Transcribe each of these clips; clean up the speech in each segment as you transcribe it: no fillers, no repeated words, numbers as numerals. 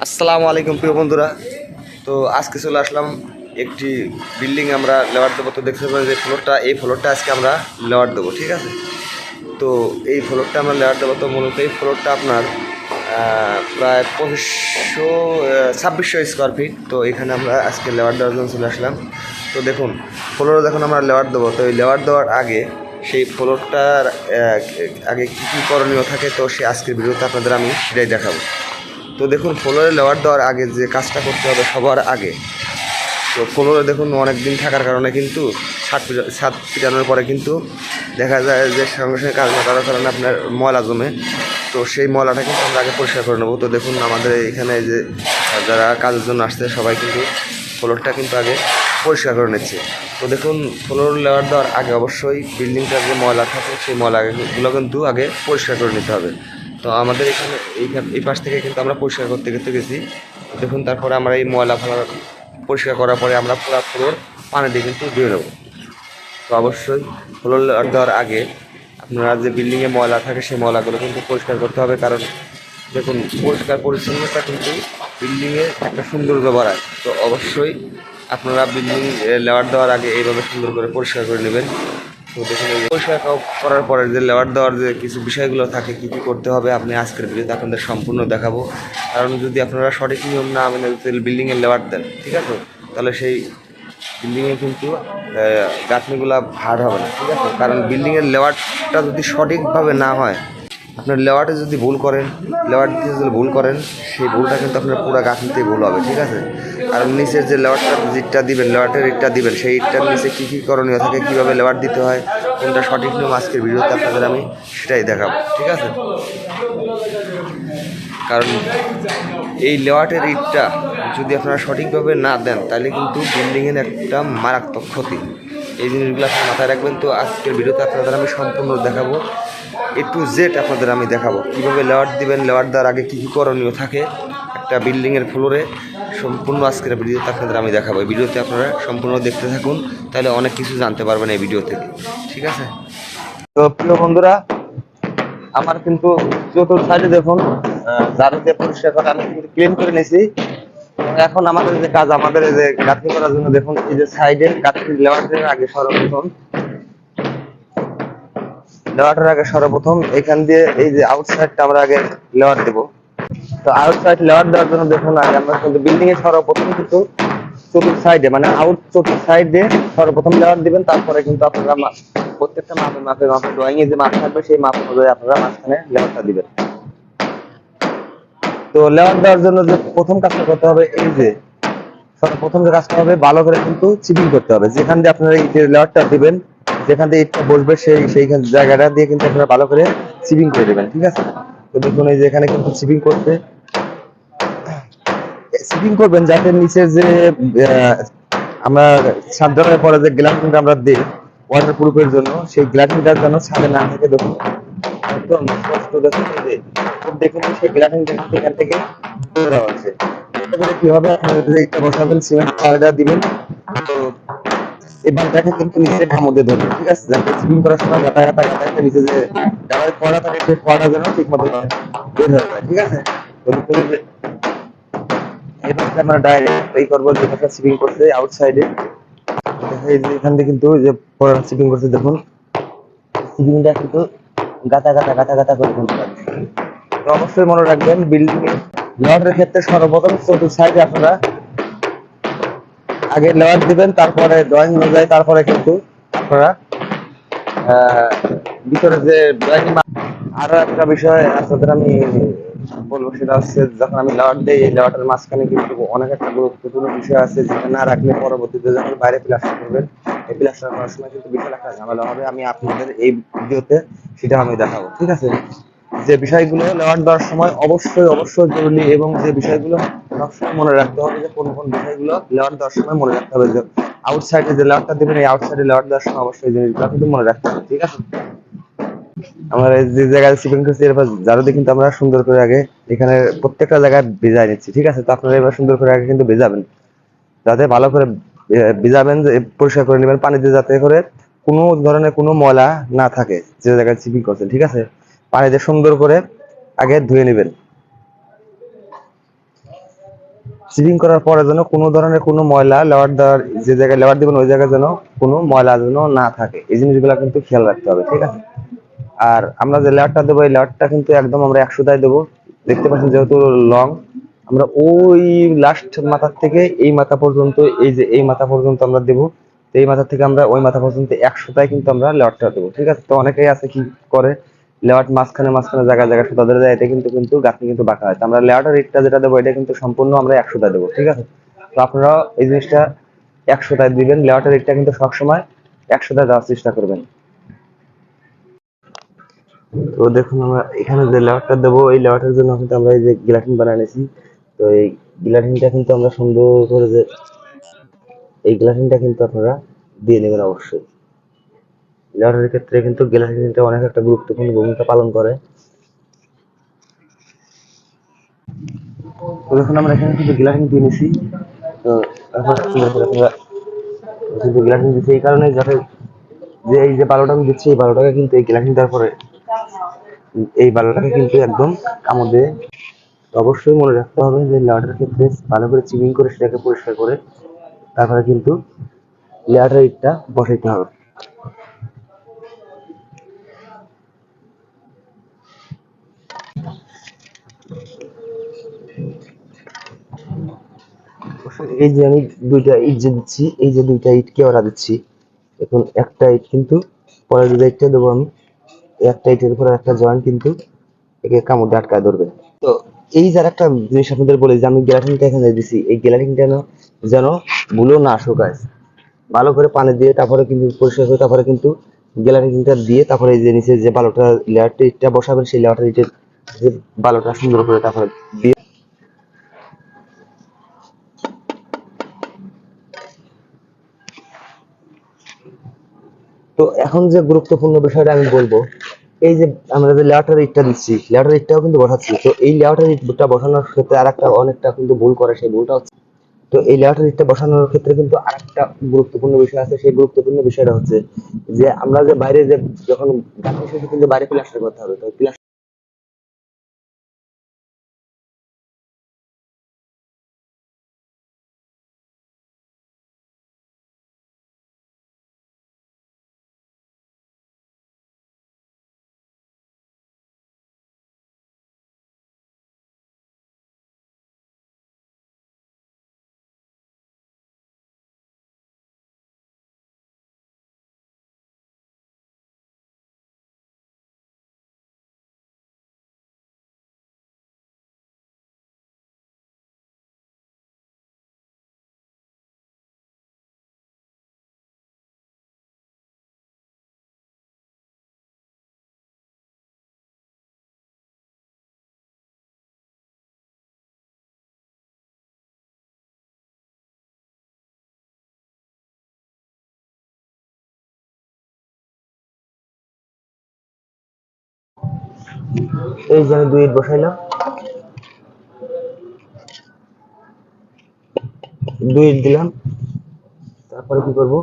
আসসালামু আলাইকুম প্রিয় বন্ধুরা। তো আজকে চলে আসলাম একটি বিল্ডিং আমরা লেয়ার দেবো। তো দেখতে পাবেন যে এই ফ্লোরটা আজকে আমরা লেয়ার দেবো, ঠিক আছে। তো এই ফ্লোরটা আমরা লেয়ার দেবো। তো মূলত এই ফ্লোরটা আপনার প্রায় 2600 স্কোয়ার ফিট। তো এখানে আমরা আজকে লেয়ার দেওয়ার জন্য চলে আসলাম। তো দেখুন ফ্লোরে যখন আমরা লেয়ার দেবো, তো এই লেয়ার দেওয়ার আগে সেই ফ্লোরটার আগে কী কী করণীয় থাকে, তো সে আজকের ভিডিওতে আপনাদের আমি সেটাই দেখাবো। তো দেখুন ফ্লোরে লেয়ার দেওয়ার আগে যে কাজটা করতে হবে সবার আগে, তো ফ্লোরে দেখুন অনেক দিন থাকার কারণে কিন্তু ছাদ পিটানোর পরে কিন্তু দেখা যায় যে সঙ্গে সঙ্গে কাজ না করার কারণে আপনার ময়লা জমে। তো সেই ময়লাটা কিন্তু আমরা আগে পরিষ্কার করে নেবো। তো দেখুন আমাদের এখানে যে যারা কাজের জন্য আসছে সবাই কিন্তু ফ্লোরটা কিন্তু আগে পরিষ্কার করে নিচ্ছে। তো দেখুন ফ্লোর লেয়ার দেওয়ার আগে অবশ্যই বিল্ডিংটার যে ময়লা থাকে সেই ময়লাগুলো কিন্তু আগে পরিষ্কার করে নিতে হবে। তো আমাদের এখানে এই পাশ থেকে কিন্তু আমরা পরিষ্কার করতে করতে গেছি। দেখুন তারপরে আমরা এই ময়লা ফেলা পরিষ্কার করার পরে আমরা পুরো ফ্লোর পানি দিয়ে কিন্তু ধুয়ে নেব। তো অবশ্যই ফ্লোর দেওয়ার আগে আপনারা যে বিল্ডিংয়ে ময়লা থাকে সেই ময়লাগুলো কিন্তু পরিষ্কার করতে হবে। কারণ দেখুন পরিষ্কার পরিচ্ছন্নতা কিন্তু বিল্ডিংয়ে একটা সৌন্দর্য বাড়ায়। তো অবশ্যই আপনারা বিল্ডিং লেয়ার দেওয়ার আগে এইভাবে সুন্দর করে পরিষ্কার করে নেবেন। তো দেখুন এই পরিষ্কার করার পরে যে লেয়ার দেওয়ার যে কিছু বিষয়গুলো থাকে কী কী করতে হবে আমি আজকের ভিডিওতে আপনাদের সম্পূর্ণ দেখাবো। কারণ যদি আপনারা সঠিক নিয়ম না মেনে বিল্ডিংয়ে লেয়ার দেন, ঠিক আছে, তাহলে সেই বিল্ডিংয়ে কিন্তু গাঁথনিগুলো ভার হবে না, ঠিক আছে। কারণ বিল্ডিংয়ের লেয়ারটা যদি সঠিকভাবে না হয়, আপনার লেওয়াটে যদি ভুল করেন, লেওয়াট দিয়ে যদি ভুল করেন, সেই ভুলটা কিন্তু আপনার পুরো গাঁথনিতেই ভুল হবে, ঠিক আছে। আর নিচের যে লেওয়াটটা ইটটা দিবেন, লেওয়াটের ইটটা দিবেন, সেই ইটটার নিচে কী কী করণীয় থাকে, কীভাবে লেওয়াট দিতে হয়, কোনটা সঠিক নিয়ম আজকের ভিডিওতে আপনাদের আমি সেটাই দেখাবো, ঠিক আছে। কারণ এই লেওয়াটের ইটটা যদি আপনারা সঠিকভাবে না দেন তাহলে কিন্তু বিল্ডিংয়ের একটা মারাত্মক ক্ষতি। এই জিনিসগুলো আপনার মাথায় রাখবেন। তো আজকের ভিডিওতে আপনাদের আমি সম্পূর্ণ দেখাবো, A to Z আপনাদের আমি দেখাবো কীভাবে লেয়ার দিবেন, লেয়ার দেওয়ার আগে কী কী করণীয় থাকে একটা বিল্ডিংয়ের ফ্লোরে। সম্পূর্ণ আজকের ভিডিওতে আপনাদের আমি দেখাবো। এই ভিডিওতে আপনারা সম্পূর্ণ দেখতে থাকুন, তাহলে অনেক কিছু জানতে পারবেন এই ভিডিও থেকে, ঠিক আছে। তো প্রিয় বন্ধুরা, আমার কিন্তু চতুর্থ সাইডে দেখুন ঝাড়ু দিয়ে পরিষ্কার করে আমি কিন্তু ক্লিন করে নিয়েছি। এখন আমাদের যে কাজ, আমাদের এই যে গাঁথনি করার জন্য দেখুন এই যে সাইডে গাঁথনি লেয়ারের আগে সর্বপ্রথম এখান দিয়ে এই যে আউটসাইডটা আমরা আগে লেয়ার দেবো। তো আউটসাইড লেয়ার দেওয়ার জন্য দেখুন আগে আমরা কিন্তু বিল্ডিং এর সর্বপ্রথম কিন্তু চতুর্থ সাইডে মানে চতুর্থ সাইডে সর্বপ্রথম লেয়ার দিবেন। তারপরে কিন্তু আপনারা প্রত্যেকটা মাপে ড্রয়িং এ যে মাপ থাকবে সেই মাপ অনুযায়ী আপনারা মাঝখানে লেয়ারটা দিবেন। তো লেয়ার দেওয়ার জন্য যে প্রথম কাজটা করতে হবে, এই যে সর্বপ্রথম যে কাজটা হবে ভালো করে কিন্তু চিপিং করতে হবে। যেখান দিয়ে আপনারা এই লেয়ারটা দিবেন, যেখান দিয়ে ইটটা বসবে সেইখান জায়গাটা দিয়ে কিন্তু আপনারা ভালো করে চিপিং করে দেবেন, ঠিক আছে। তো দেখুন এই যে এখানে কিন্তু চিপিং করবেন যাতে নিচে যে আমরা ছাদ ঢালাইয়ের পরে যে গ্লাসিংটা আমরা দিই ওয়াটার প্রুফের জন্য, সেই গ্লাসিংটার জন্য ছাদে না থাকে। দেখুন একদম স্পষ্ট দেখুন যে দেখুন সেই গ্লাসিংটা এখান থেকে দেওয়া আছে। এবারে কি হবে, আপনারা এটা বসাবেন, সিমেন্ট পাউডার দিবেন। তো এই বালটাকে কিন্তু নিচে মধ্যে ধরবে, ঠিক আছে, যাতে স্পিন করার সময় গাটা নিচে যে যারা পড়া থাকে সেই পড়া যেন ঠিক মতো বের হয়ে যায়, ঠিক আছে। তো এবার আমরা ডাইরেক্ট এই করবো, যেটা স্পিন করছে আউটসাইডে এই যে এখান থেকে কিন্তু যে পড়া স্পিন করছে দেখুন স্পিনটা কিন্তু গাতা করে ফেলতে পারে। তো অবশ্যই মনে রাখবেন বিল্ডিং এর লেয়ারের ক্ষেত্রে সর্বপ্রথম চতুর্থ সাইডে আপনারা আগে লেয়ার দিবেন, তারপরে ড্রয়িং অনুযায়ী তারপরে কিন্তু আপনারা ভিতরে যে ড্রয়িং। আরো একটা বিষয় আপনাদের আমি বলবো, সেটা হচ্ছে যখন আমি লেয়ার দিই এই লেয়ারের মাঝখানে কিন্তু অনেক একটা গুরুত্বপূর্ণ বিষয় আছে, যেটা না রাখলে পরবর্তীতে যখন বাইরে প্লাস্টার করবেন এই প্লাস্টার করার সময় কিন্তু বিশাল একটা ঝামেলা হবে। আমি আপনাদের এই ভিডিওতে সেটা আমি দেখাবো, ঠিক আছে। যে বিষয়গুলো লেয়ার দেওয়ার সময় অবশ্যই জরুরি এবং যে বিষয়গুলো সবসময় মনে রাখতে হবে, যে কোন বিষয়গুলো লেয়ার দেওয়ার সময় মনে রাখতে হবে। যে আউটসাইডে যে লেয়ারটা দেবেন এই আউটসাইডে লেয়ার দেওয়ার সময় অবশ্যই জিনিসগুলো কিন্তু মনে রাখতে হবে, ঠিক আছে। আমরা যে জায়গায় সিপিং করছি এরপর জারুতে কিন্তু আমরা সুন্দর করে আগে এখানে প্রত্যেকটা জায়গায় ভিজাই নিচ্ছি, ঠিক আছে। তো আপনারা এবার সুন্দর করে আগে কিন্তু ভিজাবেন, যাতে ভালো করে ভিজাবেন, পরিষ্কার করে নেবেন পানি দিয়ে, যাতে করে কোনো ধরনের কোনো ময়লা না থাকে যে জায়গায় সিপিং করছেন, ঠিক আছে। পানি দিয়ে সুন্দর করে আগে ধুয়ে নেবেন। সিলিং করার পরে যেন কোনো ধরনের কোনো ময়লা লেওয়ার দেওয়ার, যে জায়গায় লেওয়ার দিবেন ওই জায়গায় যেন কোনো ময়লা যেন না থাকে, এই জিনিসগুলো কিন্তু খেয়াল রাখতে হবে, ঠিক আছে। আর আমরা যে লেয়ারটা দেবো এই লেয়ারটা কিন্তু একদম আমরা 100টায় দেবো। দেখতে পাচ্ছেন যেহেতু লং, আমরা ওই লাস্ট মাথার থেকে এই মাথা পর্যন্ত, এই যে এই মাথা পর্যন্ত আমরা দেবো। তো এই মাথা থেকে আমরা ওই মাথা পর্যন্ত 100টায় কিন্তু আমরা লেয়ারটা দেবো, ঠিক আছে। তো অনেকেই আছে কি করে, লেয়ার মাঝখানে মাঝখানে জায়গায় জায়গায় সুতা ধরে দেয়, এটা কিন্তু কিন্তু গাঁথনি কিন্তু বাঁকা হয়। তো আমরা লেয়ারটার রেটটা যেটা দেবো এটা কিন্তু সম্পূর্ণ আমরা 100টায় দেবো, ঠিক আছে। তো আপনারা এই জিনিসটা 100টায় দিবেন, লেয়ারটার রেটটা কিন্তু সবসময় 100টায় দেওয়ার চেষ্টা করবেন। তো দেখুন আমরা এখানে যে লেয়ারটা দেবো এই লেয়ারটার জন্য কিন্তু আমরা এই যে গ্লাটিন বানিয়ে নিয়েছি। তো এই গ্লাটিনটা কিন্তু আমরা সুন্দর করে যে এই গ্লাটিনটা কিন্তু আপনারা দিয়ে নেবেন অবশ্যই। লেয়ারের ক্ষেত্রে কিন্তু গ্লাটিনটা অনেক একটা গুরুত্বপূর্ণ ভূমিকা পালন করে। তো দেখুন আমরা এখানে কিন্তু গ্লাটিন দিয়ে নিছি। তো তারপর সুন্দর করে আপনারা কিন্তু গ্লাটিন দিচ্ছি এই কারণে যাতে যে এই যে বালুটা আমি দিচ্ছি এই বালুটাকে কিন্তু এই গ্লাটিন দেওয়ার পরে এই বালুটাকে কিন্তু একদম কামড় দিয়ে। তো অবশ্যই মনে রাখতে হবে যে লেয়ারের ক্ষেত্রে ভালো করে চিপিং করে সেটাকে পরিষ্কার করে তারপরে কিন্তু লেয়ারের ইটটা বসাইতে হবে। এই যে আমি দুইটা ইট যে দিচ্ছি, এই যে দুইটা ইট কেওড়া দিচ্ছি, এখন একটা ইট কিন্তু পরের যে ইটটা দেবো আমি, একটা ইটের উপর একটা জয়েন্ট কিন্তু একে কামড় দিয়ে আটকায় ধরবে। তো এই যার একটা জিনিস আপনাদের বলি যে আমি গ্যালাটিনটা এখানে দিছি, এই গ্যালাটিনটা যেন ধুলো না শুকায়, ভালো করে পানি দিয়ে তারপরে কিন্তু পরিষ্কার করে তারপরে কিন্তু গ্যালাটিনটা দিয়ে তারপরে এই যে নিচে যে বালুটা লেয়ারটা ইটটা বসাবেন সেই লেয়ারটা ইটের যে বালুটা সুন্দর করে তারপরে দিয়ে। তো এখন যে গুরুত্বপূর্ণ বিষয়টা আমি বলবো, এই যে আমরা যে লেয়ারটার ইটটা দিচ্ছি লেয়ারটার ইটটাও কিন্তু বসাচ্ছি, তো এই লেয়ারটার ইটটা বসানোর ক্ষেত্রে আর একটা অনেকটা কিন্তু ভুল করে, সেই ভুলটা হচ্ছে, তো এই লেয়ারটার ইটটা বসানোর ক্ষেত্রে কিন্তু আরেকটা গুরুত্বপূর্ণ বিষয় আছে। সেই গুরুত্বপূর্ণ বিষয়টা হচ্ছে যে আমরা যে বাইরে যে যখন গাঁথনি শেষে কিন্তু বাইরে প্লাস্টার করতে হবে, তো এই যে আমি দুই ইট বসাইলাম, দুই ইট দিলাম, তারপরে কি করব,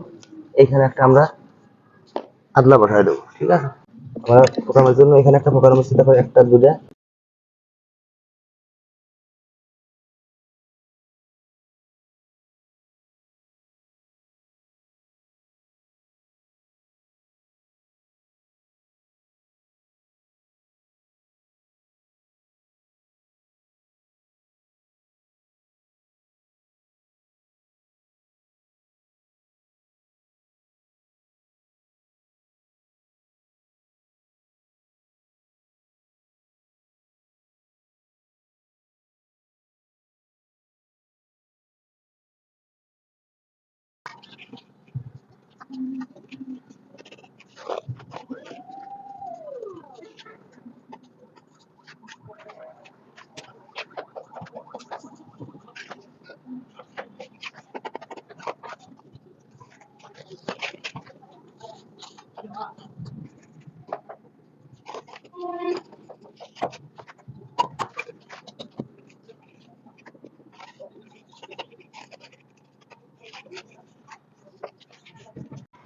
এখানে একটা আমরা আদলা বসাই দেবো, ঠিক আছে। আমরা প্রোগ্রামের জন্য এখানে একটা প্রোগ্রাম আছে, তারপরে একটা দুটা।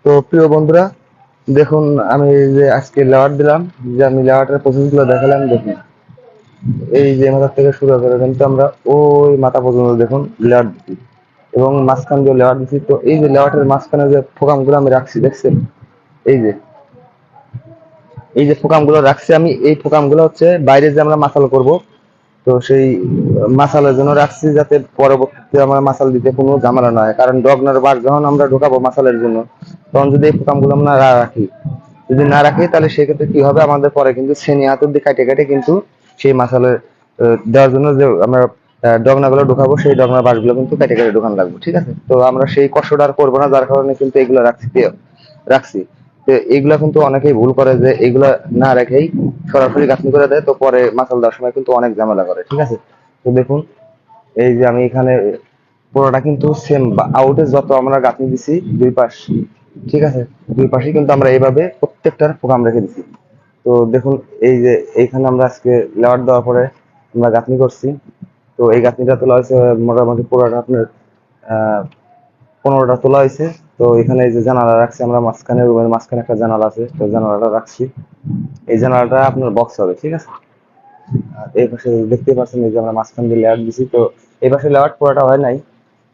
তো প্রিয় বন্ধুরা, দেখুন আমি যে আজকে লেয়ার দিলাম, যে আমি লেয়ারটার প্রসেসগুলো দেখালাম, দেখুন এই যে মাথা থেকে শুরু করে কিন্তু আমরা ওই মাথা পর্যন্ত দেখুন লেয়ার দিচ্ছি এবং মাঝখান দিয়ে লেয়ার দিচ্ছি। তো এই যে লেয়ারের মাঝখানে যে ফোকামগুলো আমি রাখছি দেখছেন, এই যে ফোকামগুলো রাখছি আমি, এই ফোকামগুলো হচ্ছে বাইরে যে আমরা মাসাল করব, তো সেই মাসালের জন্য রাখছি যাতে পরবর্তীতে আমার মাসাল দিতে কোনো ঝামেলা না হয়। কারণ ডগনার বার যখন আমরা ঢোকাবো মাসালের জন্য, তখন যদি এই ফোকামগুলো আমরা না রাখি, যদি না রাখি তাহলে সেক্ষেত্রে কি হবে, আমাদের পরে কিন্তু ছেনি হাতের দিয়ে কাটে কাটে কিন্তু সেই মাসালের দেওয়ার জন্য যে আমরা ডগনাগুলো ঢোকাবো, সেই ডগনার বাঁশগুলো কিন্তু কেটে কেটে ঢোকানো লাগবে। ঠিক আছে, তো আমরা সেই কষ্টটা আর করবো না, যার কারণে কিন্তু এগুলো রাখছি। তো এগুলা কিন্তু অনেকেই ভুল করে যে এগুলা না রেখেই সরাসরি গাঁথনি করে দেয়, তো পরে মাসাল দেওয়ার সময় কিন্তু অনেক ঝামেলা করে। ঠিক আছে, তো দেখুন এই যে আমি এখানে পুরোটা কিন্তু সেম আউটে যত আমরা গাঁথনি দিছি দুই পাশ, ঠিক আছে, দুই পাশে কিন্তু আমরা এইভাবে প্রত্যেকটার প্রোগ্রাম রেখে দিছি। তো দেখুন এই যে এইখানে আমরা আজকে লেয়ার দেওয়ার পরে আমরা গাঁথনি করছি। তো এই গাঁথনিটা তোলা হয়েছে মোটামুটি পুরোটা আপনার 15টা তোলা হয়েছে। তো এখানে এই যে জানালা রাখছি আমরা মাঝখানে, রুমের মাঝখানে একটা জানালা আছে, তো জানালাটা রাখছি। এই জানালাটা আপনার বক্স হবে। ঠিক আছে, আর এই পাশে দেখতে পাচ্ছেন এই যে আমরা মাঝখান দিয়ে লেয়ার দিছি। তো এই পাশে লেয়ার পুরোটা হয় নাই,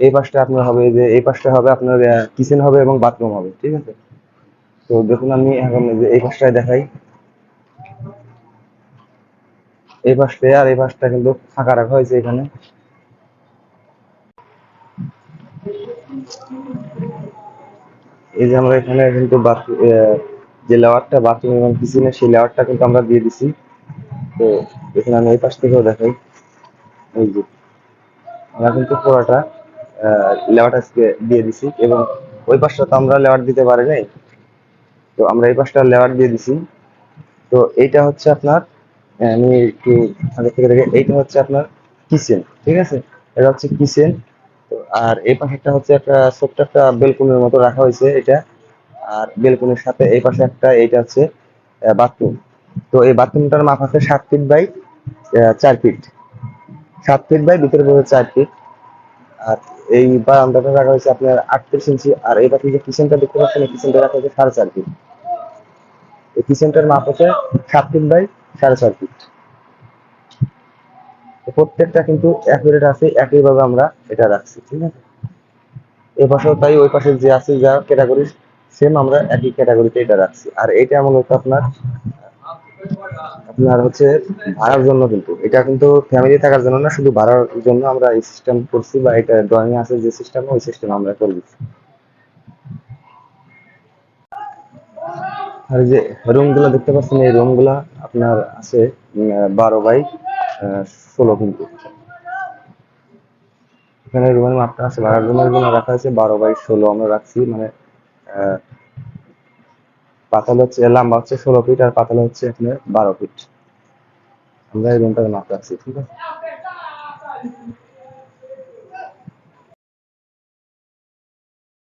এই পাশটা আপনার হবে, এই যে এই পাশটা হবে আপনার কিচেন হবে এবং বাথরুম হবে। ঠিক আছে, তো দেখুন আমি এখন এই যে এই পাশটায় দেখাই, এই পাশটা আর এই পাশটা কিন্তু ফাঁকা রাখা হয়েছে এখানে। এই যে আমরা এখানে কিন্তু যে লেয়ারটা বাথরুম এবং কিচেনে, সেই লেয়ারটা কিন্তু আমরা দিয়ে দিছি। তো এখানে আমি এই পাশ থেকেও দেখাই, এই যে আমরা কিন্তু পুরোটা লেয়ারটা আজকে দিয়ে দিছি এবং ওই পাশটা তো আমরা লেয়ার দিতে পারি নাই, তো আমরা এই পাশটা লেয়ার দিয়ে দিছি। তো এইটা হচ্ছে আপনার আমি একটু আগে থেকে দেখে, এইটা হচ্ছে আপনার কিচেন। ঠিক আছে, এটা হচ্ছে কিচেন। তো আর এই পাশেরটা হচ্ছে একটা ছোট্ট একটা বেলকুনির মতো রাখা হয়েছে এটা, আর বেলকুনির সাথে এই পাশে একটা, এইটা হচ্ছে বাথরুম। তো এই বাথরুমটার মাপ আছে 7 feet by 4 feet, 7 feet by ভিতরে পড়ে 4 ফিট। আর এই বারান্দাটা রাখা হয়েছে আপনার 38 ইঞ্চি, আর এই পাশে যে কিচেনটা দেখতে পাচ্ছেন, এই কিচেনটা রাখা হয়েছে 4.5 ফিট। এই কিচেনটার মাপ হচ্ছে 7 ফিট বাই 4.5 ফিট। প্রত্যেকটা কিন্তু অ্যাকুরেট আছে, একইভাবে আমরা এটা রাখছি। ঠিক আছে, এ পাশেও তাই, ওই পাশে যে আছে যা ক্যাটাগরি সেম আমরা একই ক্যাটাগরিতে এটা রাখছি। আর এটা মূলত আপনার আপনার হচ্ছে ভাড়ার জন্য, কিন্তু এটা কিন্তু ফ্যামিলি থাকার জন্য না, শুধু ভাড়ার জন্য আমরা এই সিস্টেম করছি, বা এটা ড্রয়িং আছে যে সিস্টেম, ওই সিস্টেম আমরা করে দিচ্ছি। আর এই যে রুম গুলা দেখতে পাচ্ছেন, এই রুম গুলা আপনার আছে 12 বাই 16 কিন্তু। এখানে রুমের মাপটা আছে, ভাড়ার রুমের জন্য রাখা আছে 12 বাই 16 আমরা রাখছি, মানে আহ, পাতাল হচ্ছে লম্বা হচ্ছে 16 ফিট, আর পাতাল হচ্ছে আপনার 12 ফিট। আমরা এই রুমটার মাপ রাখছি। ঠিক আছে,